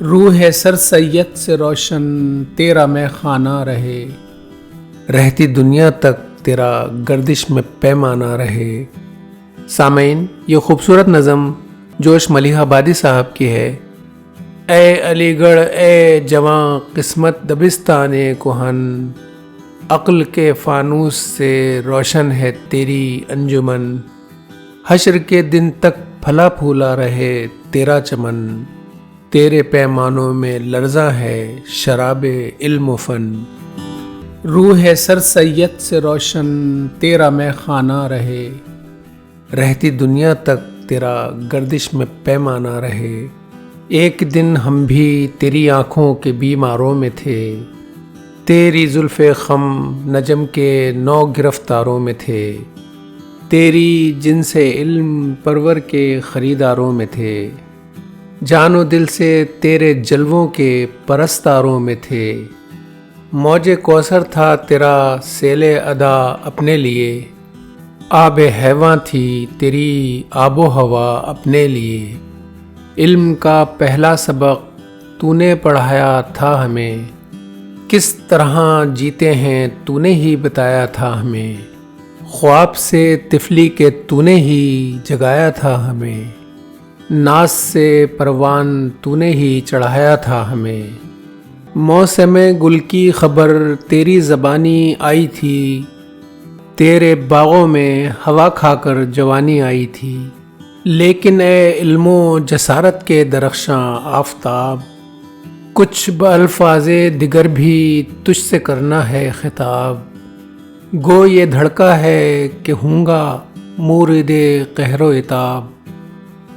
روح سر سید سے روشن تیرا میں خانہ رہے، رہتی دنیا تک تیرا گردش میں پیمانہ رہے۔ سامعین، یہ خوبصورت نظم جوش ملیح آبادی صاحب کی ہے۔ اے علی گڑھ اے جواں قسمت دبستان کہن، عقل کے فانوس سے روشن ہے تیری انجمن، حشر کے دن تک پھلا پھولا رہے تیرا چمن، تیرے پیمانوں میں لرزاں ہے شراب علم و فن۔ روح سر سید سے روشن تیرا میں خانہ رہے، رہتی دنیا تک تیرا گردش میں پیمانہ رہے۔ ایک دن ہم بھی تیری آنکھوں کے بیماروں میں تھے، تیری زلف خم نجم کے نو گرفتاروں میں تھے، تیری جن سے علم پرور کے خریداروں میں تھے، جان و دل سے تیرے جلووں کے پرستاروں میں تھے۔ موج کوثر تھا تیرا سیل ادا اپنے لیے، آب حیواں تھی تیری آب و ہوا اپنے لیے۔ علم کا پہلا سبق تو نے پڑھایا تھا ہمیں، کس طرح جیتے ہیں تو نے ہی بتایا تھا ہمیں، خواب سے طفلی کے تو نے ہی جگایا تھا ہمیں، ناز سے پروان تو نے ہی چڑھایا تھا ہمیں۔ موسم گل کی خبر تیری زبانی آئی تھی، تیرے باغوں میں ہوا کھا کر جوانی آئی تھی، لیکن اے علم و جسارت کے درخشاں آفتاب، کچھ بالفاظ دیگر بھی تجھ سے کرنا ہے خطاب، گو یہ دھڑکا ہے کہ ہوں گا مورد قہر و عتاب،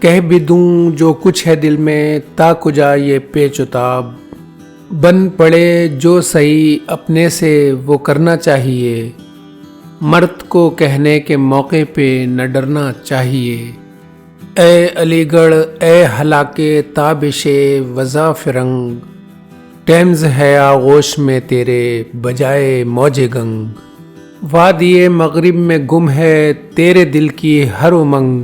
کہہ بھی دوں جو کچھ ہے دل میں تا کجا یہ پیچ و تاب، بن پڑے جو صحیح اپنے سے وہ کرنا چاہیے، مرد کو کہنے کے موقع پہ نہ ڈرنا چاہیے۔ اے علی گڑھ اے ہلاک تابش وضع فرنگ، ٹیمز ہے آغوش میں تیرے بجائے موج گنگ، وادی مغرب میں گم ہے تیرے دل کی ہر امنگ،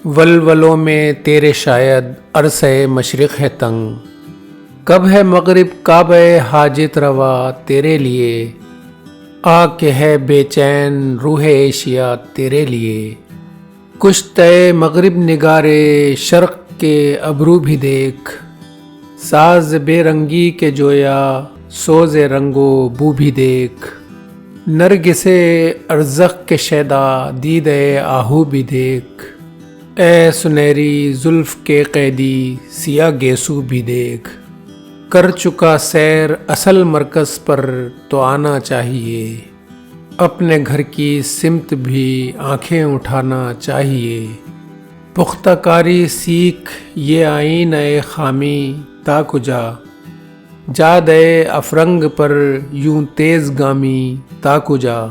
ولولوں میں تیرے شاید عرصہ مشرق ہے تنگ، کب ہے مغرب کعبہ حاجت روا تیرے لیے، آ کے ہے بے چین روح ایشیا تیرے لیے، کشتہ مغرب نگارے شرق کے ابرو بھی دیکھ، ساز بے رنگی کے جویا سوز رنگ و بو بھی دیکھ، نرگس ارزق کے شیدا دید آہو بھی دیکھ، اے سنہری زلف کے قیدی سیاہ گیسو بھی دیکھ، کر چکا سیر اصل مرکز پر تو آنا چاہیے، اپنے گھر کی سمت بھی آنکھیں اٹھانا چاہیے، پختہ کاری سیکھ یہ آئین اے خامی تا کجا، جاد اے افرنگ پر یوں تیز گامی تا کجا،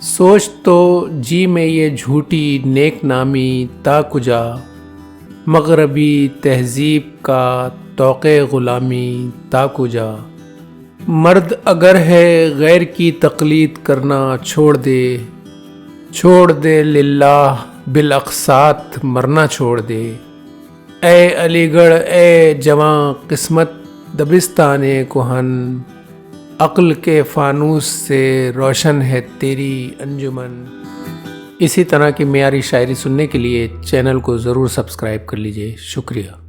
سوچ تو جی میں یہ جھوٹی نیک نامی تا کجا، مغربی تہذیب کا توقع غلامی تا کجا، مرد اگر ہے غیر کی تقلید کرنا چھوڑ دے للہ بالاقساط مرنا چھوڑ دے۔ اے علی گڑھ اے جواں قسمت دبستان کہن، عقل کے فانوس سے روشن ہے تیری انجمن۔ اسی طرح کی معیاری شاعری سننے کے لیے چینل کو ضرور سبسکرائب کر لیجئے۔ شکریہ۔